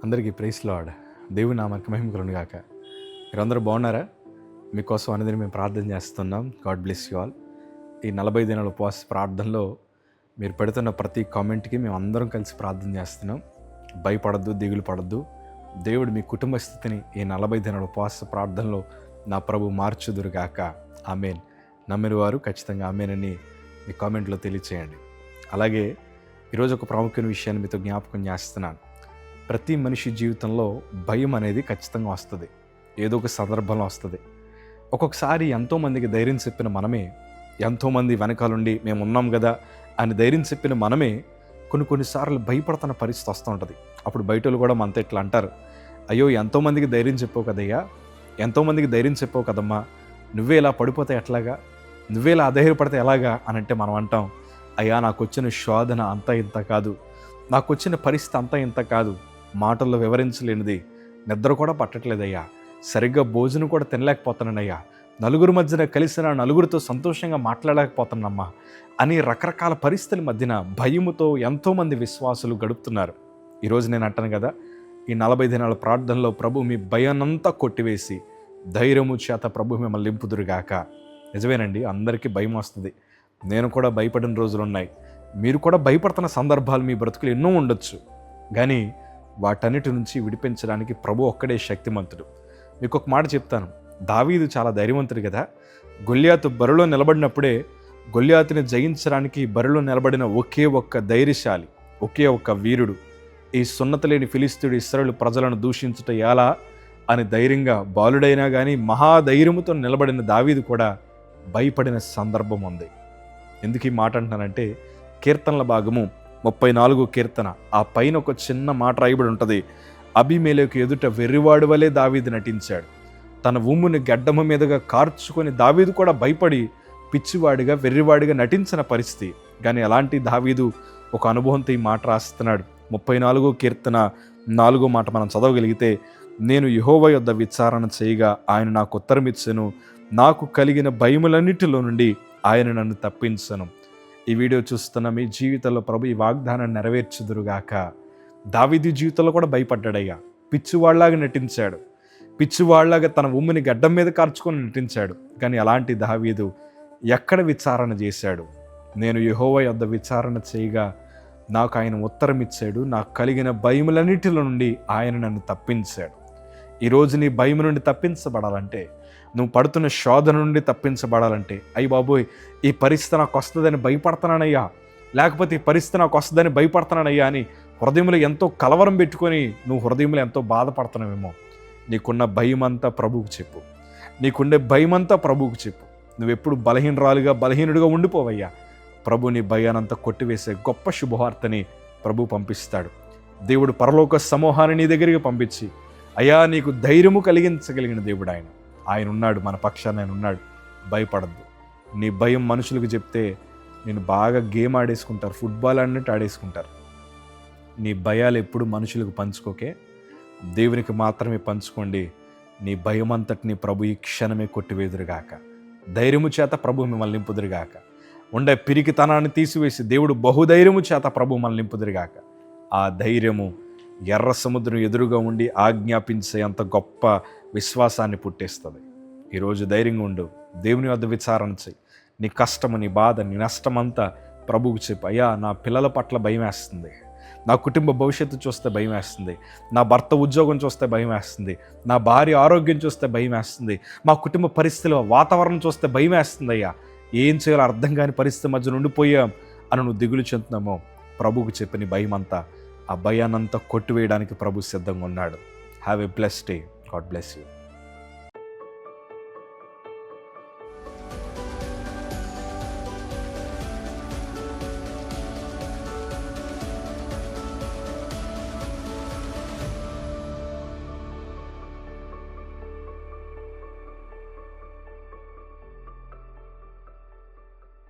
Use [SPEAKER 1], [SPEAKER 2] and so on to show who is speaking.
[SPEAKER 1] అందరికీ praise lord. దేవుని నామానికి మహిమ కలుగును గాక. మీరందరూ బాగున్నారా? మీకోసం అనేది మేము ప్రార్థన చేస్తున్నాం. God bless you all. ఈ 40 దినాల ఉపవాస ప్రార్థనలో మీరు పెడుతున్న ప్రతి కామెంట్కి మేము అందరం కలిసి ప్రార్థన చేస్తున్నాం. భయపడద్దు, దిగులు పడద్దు. దేవుడు మీ కుటుంబ స్థితిని ఈ 40 దినాల ఉపవాస ప్రార్థనలో నా ప్రభు మార్చుదురుగాక. ఆమేన్. నమ్మిన వారు ఖచ్చితంగా ఆమేన్ అని మీ కామెంట్లో తెలియచేయండి. అలాగే ఈరోజు ఒక ప్రాముఖ్యమైన విషయాన్ని మీతో జ్ఞాపకం చేస్తున్నాను. ప్రతి మనిషి జీవితంలో భయం అనేది ఖచ్చితంగా వస్తుంది. ఏదో ఒక సందర్భంలో వస్తుంది. ఒక్కొక్కసారి ఎంతోమందికి ధైర్యం చెప్పిన మనమే, ఎంతోమంది వెనకాలండి మేము ఉన్నాం కదా అని ధైర్యం చెప్పిన మనమే కొన్నిసార్లు భయపడుతున్న పరిస్థితి వస్తూ ఉంటుంది. అప్పుడు బయటలు కూడా మనతో ఇట్లా అంటారు, అయ్యో ఎంతోమందికి ధైర్యం చెప్పావు కదయ్యా, ఎంతోమందికి ధైర్యం చెప్పావు కదమ్మా, నువ్వే ఇలా పడిపోతే ఎట్లాగా, నువ్వే ఇలా అధైర్యపడితే ఎలాగా అని అంటే మనం అంటాం, అయ్యా నాకు వచ్చిన శోధన అంతా ఇంత కాదు, నాకు వచ్చిన పరిస్థితి అంతా ఇంత కాదు, మాటల్లో వివరించలేనిది, నిద్ర కూడా పట్టట్లేదయ్యా, సరిగ్గా భోజనం కూడా తినలేకపోతున్నానయ్యా, నలుగురు మధ్యన కలిసిన నలుగురితో సంతోషంగా మాట్లాడలేకపోతున్నామ్మా అని రకరకాల పరిస్థితుల మధ్యన భయముతో ఎంతోమంది విశ్వాసులు గడుపుతున్నారు. ఈరోజు నేను అంటాను కదా, ఈ 40 దినాల ప్రార్థనలో ప్రభు మీ భయాన్నంతా కొట్టివేసి ధైర్యము చేత ప్రభు మిమ్మల్ని నింపుదురుగాక. నిజమేనండి, అందరికీ భయం వస్తుంది. నేను కూడా భయపడిన రోజులు ఉన్నాయి. మీరు కూడా భయపడుతున్న సందర్భాలు మీ బ్రతుకులు ఎన్నో ఉండొచ్చు. కానీ వాటన్నిటి నుంచి విడిపించడానికి ప్రభు ఒక్కడే శక్తిమంతుడు. మీకు ఒక మాట చెప్తాను, దావీదు చాలా ధైర్యవంతుడు కదా. గొల్యాతు బరిలో నిలబడినప్పుడే గొల్యాతుని జయించడానికి బరిలో నిలబడిన ఒకే ఒక్క ధైర్యశాలి, ఒకే ఒక్క వీరుడు, ఈ సున్నత లేని ఫిలిస్తీయుడు ఇశ్రాయేలు ప్రజలను దూషించుట ఎలా అని ధైర్యంగా బాలుడైనా కానీ మహాధైర్యముతో నిలబడిన దావీదు కూడా భయపడిన సందర్భం ఉంది. ఎందుకు ఈ మాట అంటున్నానంటే, కీర్తనల భాగము 34 కీర్తన ఆ పైన ఒక చిన్న మాట రాయబడి ఉంటుంది, అబీమెలెకు ఎదుట వెర్రివాడు వలె దావీదు నటించాడు. తన ఉమ్ముని గడ్డమ మీదుగా కార్చుకొని దావీదు కూడా భయపడి పిచ్చివాడిగా వెర్రివాడిగా నటించిన పరిస్థితి. కానీ అలాంటి దావీదు ఒక అనుభవంతో ఈ మాట రాస్తున్నాడు. 34 కీర్తన 4 మాట మనం చదవగలిగితే, నేను యెహోవా యొద్ద విచారణ చేయగా ఆయన నాకు ఉత్తరమిచ్చెను, నాకు కలిగిన భయములన్నిటిలో నుండి ఆయన నన్ను తప్పించను. ఈ వీడియో చూస్తున్న మీ జీవితంలో ప్రభు ఈ వాగ్దానాన్ని నెరవేర్చుదురుగాక. దావీదు జీవితంలో కూడా భయపడ్డాడయ్యా, పిచ్చివాళ్లాగా నటించాడు, పిచ్చివాళ్లాగా తన ఉమ్మిని గడ్డం మీద కార్చుకొని నటించాడు. కానీ అలాంటి దావీదు ఎక్కడ విచారణ చేశాడు? నేను యెహోవా యొద్ద విచారణ చేయగా నాకు ఆయన ఉత్తరం ఇచ్చాడు, నాకు కలిగిన భయములన్నిటిలో నుండి ఆయన నన్ను తప్పించాడు. ఈరోజు నీ భయం నుండి తప్పించబడాలంటే, నువ్వు పడుతున్న శోధన నుండి తప్పించబడాలంటే, అయ్యి బాబోయ్ ఈ పరిస్థితి నాకు వస్తుందని భయపడుతున్నానయ్యా, లేకపోతే ఈ పరిస్థితి నాకు వస్తుందని భయపడుతున్నానయ్యా అని హృదయంలో ఎంతో కలవరం పెట్టుకొని నువ్వు హృదయంలో ఎంతో బాధపడుతున్నావేమో, నీకున్న భయమంతా ప్రభువుకు చెప్పు. నీకుండే భయమంతా ప్రభువుకు చెప్పు. నువ్వెప్పుడు బలహీనుడిగా ఉండిపోవయ్యా. ప్రభు నీ భయానంతా కొట్టివేసే గొప్ప శుభవార్తని ప్రభు పంపిస్తాడు. దేవుడు పరలోక సమూహాన్ని నీ దగ్గరికి పంపించి, అయ్యా నీకు ధైర్యము కలిగించగలిగిన దేవుడు ఆయన ఉన్నాడు, మన పక్షాన ఆయన ఉన్నాడు, భయపడద్దు. నీ భయం మనుషులకు చెప్తే నేను బాగా గేమ్ ఆడేసుకుంటారు, ఫుట్బాల్ అన్నట్టు ఆడేసుకుంటారు. నీ భయాలు ఎప్పుడు మనుషులకు పంచుకోకే, దేవునికి మాత్రమే పంచుకోండి. నీ భయం అంతటిని ప్రభు ఈ క్షణమే కొట్టివేదురుగాక. ధైర్యము చేత ప్రభు మిమ్మల్ని నింపుదురుగాక. ఉండే పిరికితనాన్ని తీసివేసి దేవుడు బహుధైర్యము చేత ప్రభు మనల్ని నింపుదురుగాక. ఆ ధైర్యము ఎర్ర సముద్రం ఎదురుగా ఉండి ఆజ్ఞాపించే అంత గొప్ప విశ్వాసాన్ని పుట్టిస్తుంది. ఈరోజు ధైర్యంగా ఉండు, దేవుని వద్ద విచారణ చెయ్యి. నీ కష్టము, నీ బాధ, నీ నష్టమంతా ప్రభువుకు చెప్పు. అయ్యా నా పిల్లల పట్ల భయం వేస్తుంది, నా కుటుంబ భవిష్యత్తు చూస్తే భయం వేస్తుంది, నా భర్త ఉద్యోగం చూస్తే భయం వేస్తుంది, నా భార్య ఆరోగ్యం చూస్తే భయం వేస్తుంది, మా కుటుంబ పరిస్థితుల వాతావరణం చూస్తే భయం వేస్తుంది. అయ్యా ఏం చేయాలో అర్థం కాని పరిస్థితి మధ్య ఉండిపోయాం అని నువ్వు దిగులు చెందుతున్నామో, ప్రభువుకు చెప్పి నీ భయం అంతా, ఆ భయాన్నంతా కొట్టివేయడానికి ప్రభు సిద్ధంగా ఉన్నాడు. Have a blessed day. God bless you.